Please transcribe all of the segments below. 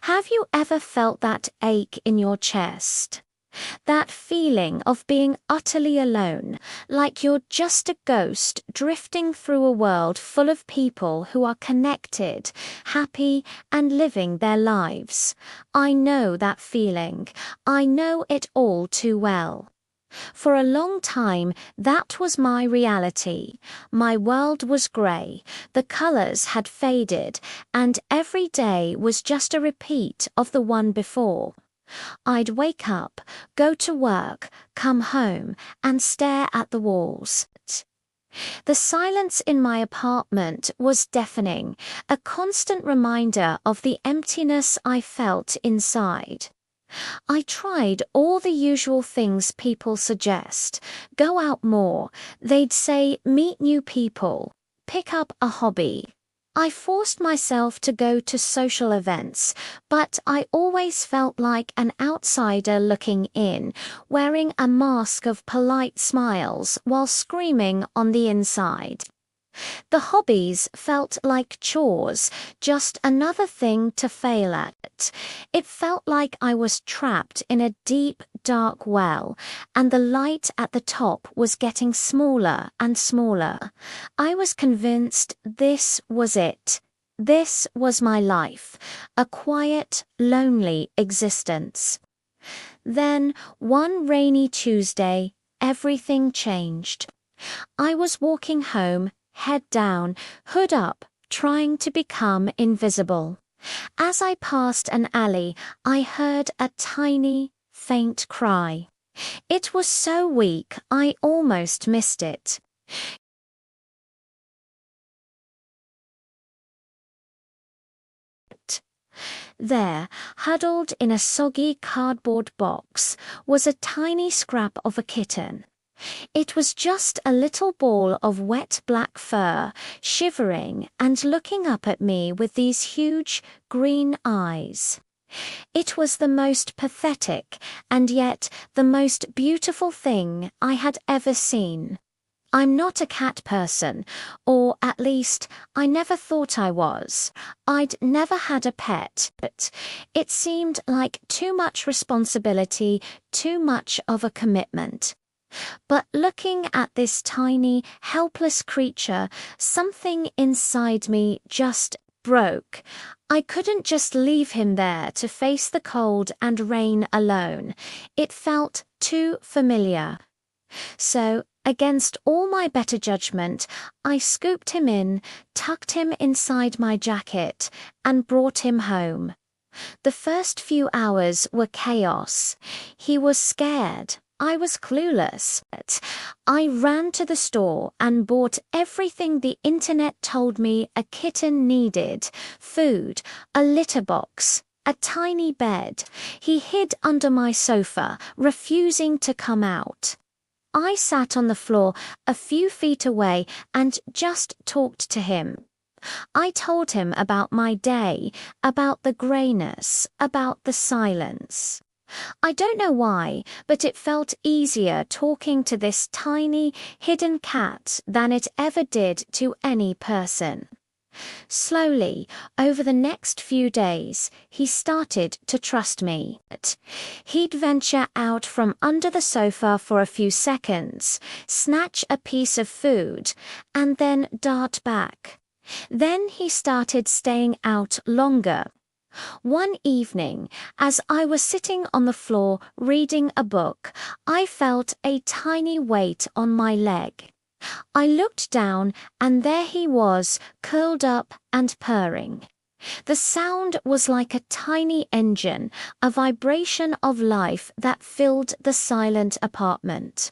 Have you ever felt that ache in your chest? That feeling of being utterly alone, like you're just a ghost drifting through a world full of people who are connected, happy, and living their lives. I know that feeling. I know it all too well. For a long time, that was my reality. My world was grey, the colours had faded, and every day was just a repeat of the one before. I'd wake up, go to work, come home, and stare at the walls. The silence in my apartment was deafening, a constant reminder of the emptiness I felt inside. I tried all the usual things people suggest. Go out more. They'd say meet new people. Pick up a hobby. I forced myself to go to social events, but I always felt like an outsider looking in, wearing a mask of polite smiles while screaming on the inside. The hobbies felt like chores, just another thing to fail at. It felt like I was trapped in a deep, dark well, and the light at the top was getting smaller and smaller. I was convinced this was it. This was my life, a quiet, lonely existence. Then, one rainy Tuesday, everything changed. I was walking home, head down, hood up, trying to become invisible. As I passed an alley, I heard a tiny, faint cry. It was so weak, I almost missed it. There, huddled in a soggy cardboard box, was a tiny scrap of a kitten. It was just a little ball of wet black fur, shivering and looking up at me with these huge green eyes. It was the most pathetic and yet the most beautiful thing I had ever seen. I'm not a cat person, or at least I never thought I was. I'd never had a pet, but it seemed like too much responsibility, too much of a commitment. But looking at this tiny, helpless creature, something inside me just broke. I couldn't just leave him there to face the cold and rain alone. It felt too familiar. So, against all my better judgment, I scooped him in, tucked him inside my jacket, and brought him home. The first few hours were chaos. He was scared. I was clueless. I ran to the store and bought everything the internet told me a kitten needed: food, a litter box, a tiny bed. He hid under my sofa, refusing to come out. I sat on the floor a few feet away and just talked to him. I told him about my day, about the greyness, about the silence. I don't know why, but it felt easier talking to this tiny, hidden cat than it ever did to any person. Slowly, over the next few days, he started to trust me. He'd venture out from under the sofa for a few seconds, snatch a piece of food, and then dart back. Then he started staying out longer. One evening, as I was sitting on the floor reading a book, I felt a tiny weight on my leg. I looked down, and there he was, curled up and purring. The sound was like a tiny engine, a vibration of life that filled the silent apartment.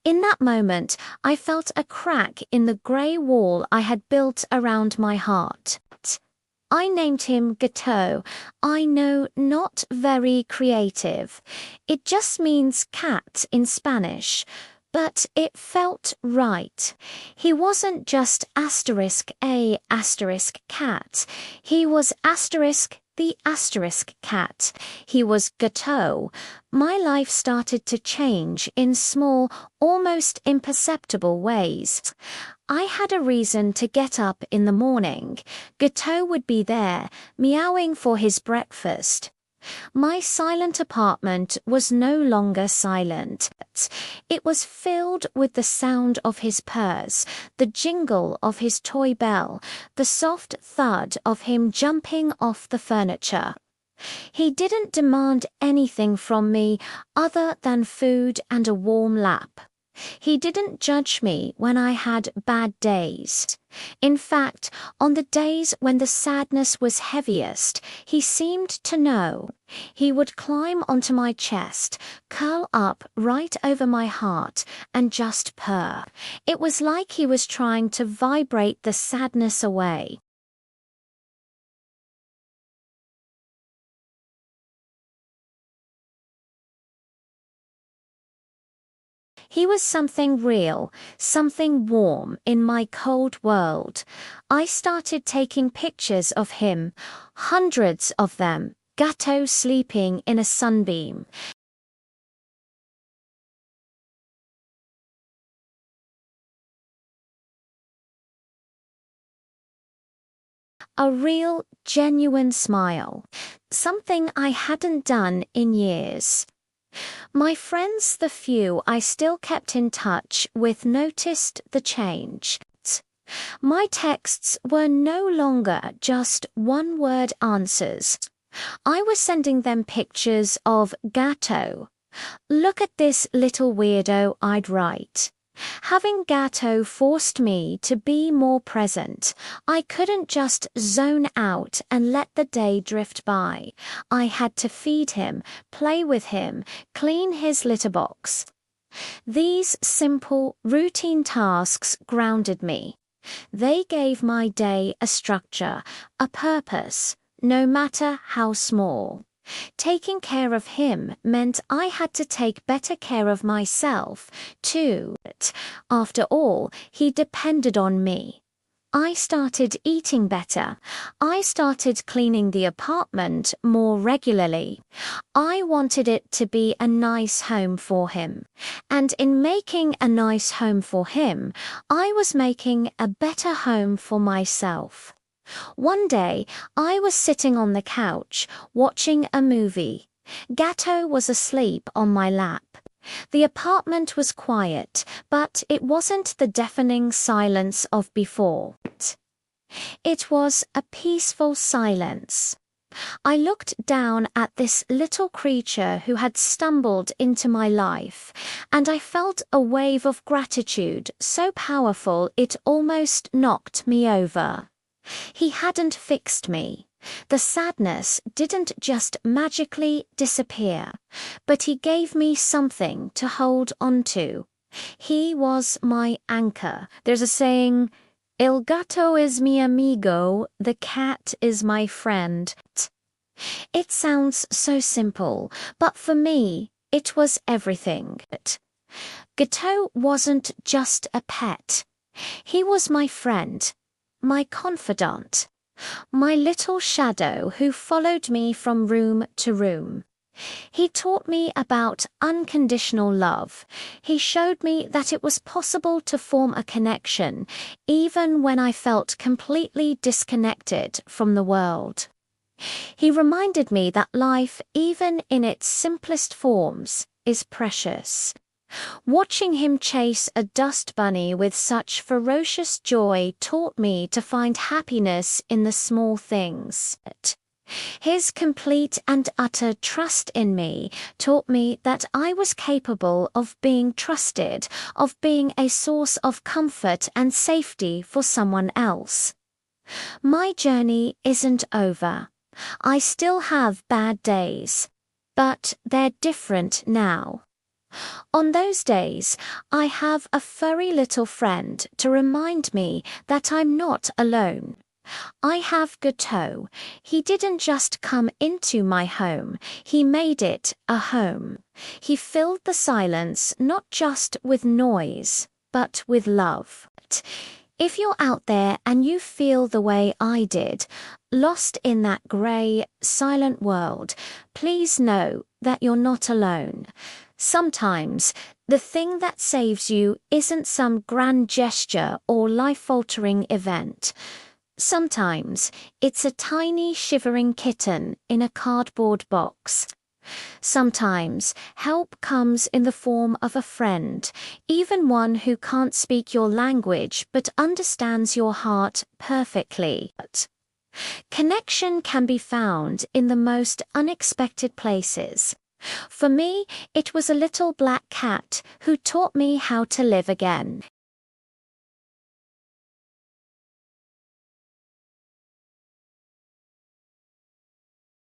In that moment, I felt a crack in the grey wall I had built around my heart. I named him Gateau. I know, not very creative. It just means cat in Spanish. But it felt right. He wasn't just *A**cat. He was *the *cat. He was Gateau. My life started to change in small, almost imperceptible ways. I had a reason to get up in the morning. Gateau would be there, meowing for his breakfast. My silent apartment was no longer silent. It was filled with the sound of his purrs, the jingle of his toy bell, the soft thud of him jumping off the furniture. He didn't demand anything from me other than food and a warm lap. He didn't judge me when I had bad days. In fact, on the days when the sadness was heaviest, he seemed to know. He would climb onto my chest, curl up right over my heart, and just purr. It was like he was trying to vibrate the sadness away. He was something real, something warm in my cold world. I started taking pictures of him, hundreds of them, Gateau sleeping in a sunbeam. A real, genuine smile. Something I hadn't done in years. My friends, the few I still kept in touch with, noticed the change. My texts were no longer just one-word answers. I was sending them pictures of Gateau. Look at this little weirdo, I'd write. Having Gateau forced me to be more present. I couldn't just zone out and let the day drift by. I had to feed him, play with him, clean his litter box. These simple, routine tasks grounded me. They gave my day a structure, a purpose, no matter how small. Taking care of him meant I had to take better care of myself, too. After all, he depended on me. I started eating better. I started cleaning the apartment more regularly. I wanted it to be a nice home for him. And in making a nice home for him, I was making a better home for myself. One day, I was sitting on the couch, watching a movie. Gateau was asleep on my lap. The apartment was quiet, but it wasn't the deafening silence of before. It was a peaceful silence. I looked down at this little creature who had stumbled into my life, and I felt a wave of gratitude so powerful it almost knocked me over. He hadn't fixed me. The sadness didn't just magically disappear, but he gave me something to hold on to. He was my anchor. There's a saying, "El gato es mi amigo," the cat is my friend. It sounds so simple, but for me, it was everything. Gateau wasn't just a pet. He was my friend. My confidant, my little shadow who followed me from room to room. He taught me about unconditional love. He showed me that it was possible to form a connection, even when I felt completely disconnected from the world. He reminded me that life, even in its simplest forms, is precious. Watching him chase a dust bunny with such ferocious joy taught me to find happiness in the small things. His complete and utter trust in me taught me that I was capable of being trusted, of being a source of comfort and safety for someone else. My journey isn't over. I still have bad days, but they're different now. On those days, I have a furry little friend to remind me that I'm not alone. I have Gateau. He didn't just come into my home, he made it a home. He filled the silence not just with noise, but with love. If you're out there and you feel the way I did, lost in that grey, silent world, please know that you're not alone. Sometimes The thing that saves you isn't some grand gesture or life-altering event. Sometimes it's a tiny shivering kitten in a cardboard box. Sometimes help comes in the form of a friend, even one who can't speak your language but understands your heart perfectly. Connection can be found in the most unexpected places. For me, it was a little black cat who taught me how to live again.